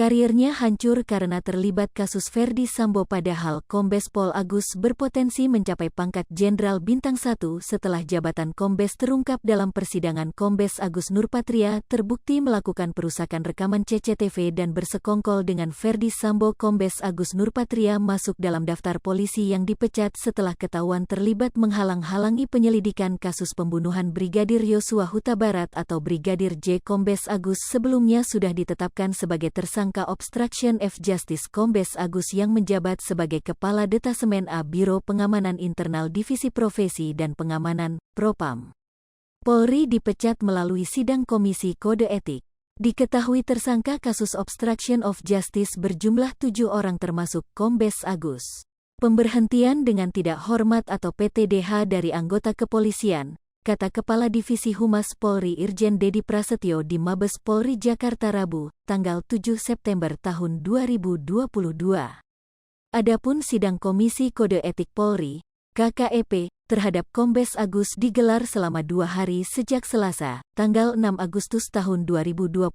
Karirnya hancur karena terlibat kasus Ferdy Sambo, padahal Kombes Pol Agus berpotensi mencapai pangkat Jenderal Bintang 1 setelah jabatan Kombes terungkap dalam persidangan. Kombes Agus Nurpatria terbukti melakukan perusakan rekaman CCTV dan bersekongkol dengan Ferdy Sambo. Kombes Agus Nurpatria masuk dalam daftar polisi yang dipecat setelah ketahuan terlibat menghalang-halangi penyelidikan kasus pembunuhan Brigadir Yosua Huta Barat atau Brigadir J. Kombes Agus sebelumnya sudah ditetapkan sebagai tersangka obstruction of justice. Kombes Agus yang menjabat sebagai Kepala Detasemen A Biro Pengamanan Internal Divisi Profesi dan Pengamanan, Propam Polri dipecat melalui sidang Komisi Kode Etik. Diketahui tersangka kasus obstruction of justice berjumlah 7 orang termasuk Kombes Agus. Pemberhentian dengan tidak hormat atau PTDH dari anggota kepolisian, kata Kepala Divisi Humas Polri Irjen Dedi Prasetyo di Mabes Polri Jakarta Rabu, tanggal 7 September tahun 2022. Adapun sidang Komisi Kode Etik Polri, KKEP, terhadap Kombes Agus digelar selama 2 hari sejak Selasa, tanggal 6 Agustus tahun 2022,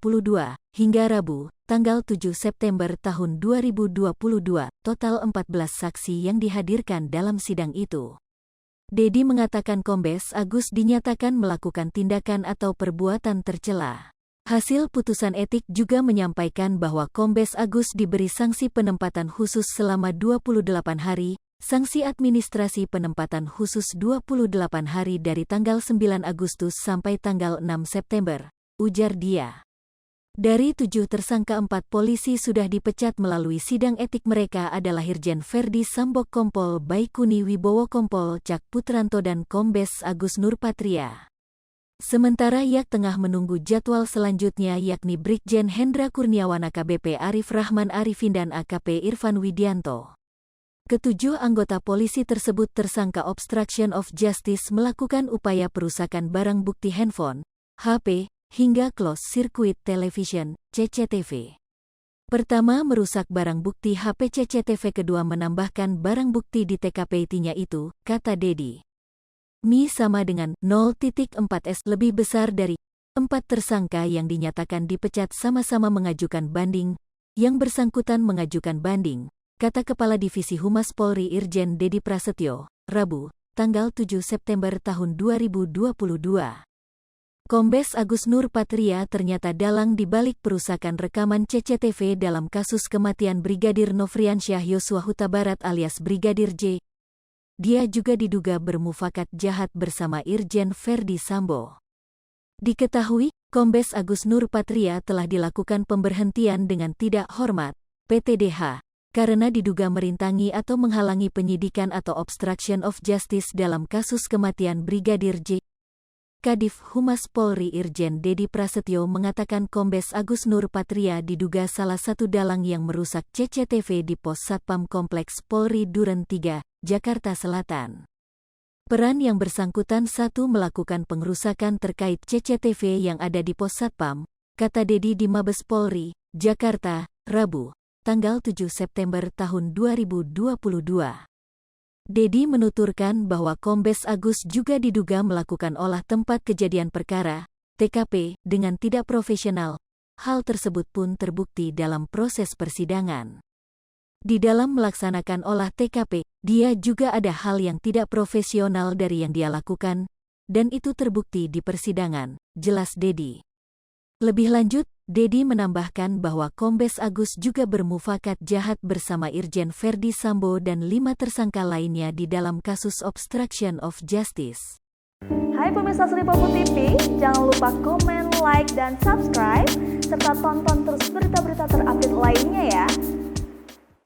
hingga Rabu, tanggal 7 September tahun 2022, total 14 saksi yang dihadirkan dalam sidang itu. Dedi mengatakan Kombes Agus dinyatakan melakukan tindakan atau perbuatan tercela. Hasil putusan etik juga menyampaikan bahwa Kombes Agus diberi sanksi penempatan khusus selama 28 hari, sanksi administrasi penempatan khusus 28 hari dari tanggal 9 Agustus sampai tanggal 6 September, ujar dia. Dari 7 tersangka, 4 polisi sudah dipecat melalui sidang etik. Mereka adalah Irjen Ferdy Sambo, Kompol Baikuni Wibowo, Kompol Cak Putranto dan Kombes Agus Nurpatria. Sementara YAK tengah menunggu jadwal selanjutnya yakni Brigjen Hendra Kurniawan, AKBP Arif Rahman Arifin dan AKP Irfan Widianto. Ketujuh anggota polisi tersebut tersangka obstruction of justice melakukan upaya perusakan barang bukti handphone, HP, hingga closed circuit television, CCTV. Pertama merusak barang bukti HP CCTV, kedua menambahkan barang bukti di TKP-nya itu, kata Dedi. Mi sama dengan 0.4S lebih besar dari 4 tersangka yang dinyatakan dipecat sama-sama mengajukan banding, yang bersangkutan mengajukan banding, kata Kepala Divisi Humas Polri Irjen Dedi Prasetyo, Rabu, tanggal 7 September tahun 2022. Kombes Agus Nurpatria ternyata dalang di balik perusakan rekaman CCTV dalam kasus kematian Brigadir Nofriansyah Yosua Huta Barat alias Brigadir J. Dia juga diduga bermufakat jahat bersama Irjen Ferdy Sambo. Diketahui, Kombes Agus Nurpatria telah dilakukan pemberhentian dengan tidak hormat, PTDH, karena diduga merintangi atau menghalangi penyidikan atau obstruction of justice dalam kasus kematian Brigadir J. Kadif Humas Polri Irjen Dedi Prasetyo mengatakan Kombes Agus Nurpatria diduga salah satu dalang yang merusak CCTV di Pos Satpam Kompleks Polri Duren 3, Jakarta Selatan. Peran yang bersangkutan satu melakukan pengerusakan terkait CCTV yang ada di Pos Satpam, kata Dedi di Mabes Polri, Jakarta, Rabu, tanggal 7 September tahun 2022. Dedi menuturkan bahwa Kombes Agus juga diduga melakukan olah tempat kejadian perkara, TKP, dengan tidak profesional. Hal tersebut pun terbukti dalam proses persidangan. Di dalam melaksanakan olah TKP, dia juga ada hal yang tidak profesional dari yang dia lakukan, dan itu terbukti di persidangan, jelas Dedi. Lebih lanjut, Dedi menambahkan bahwa Kombes Agus juga bermufakat jahat bersama Irjen Ferdy Sambo dan 5 tersangka lainnya di dalam kasus obstruction of justice. Hai pemirsa Sri Popo TV, jangan lupa komen, like, dan subscribe, serta tonton terus berita-berita terupdate lainnya ya.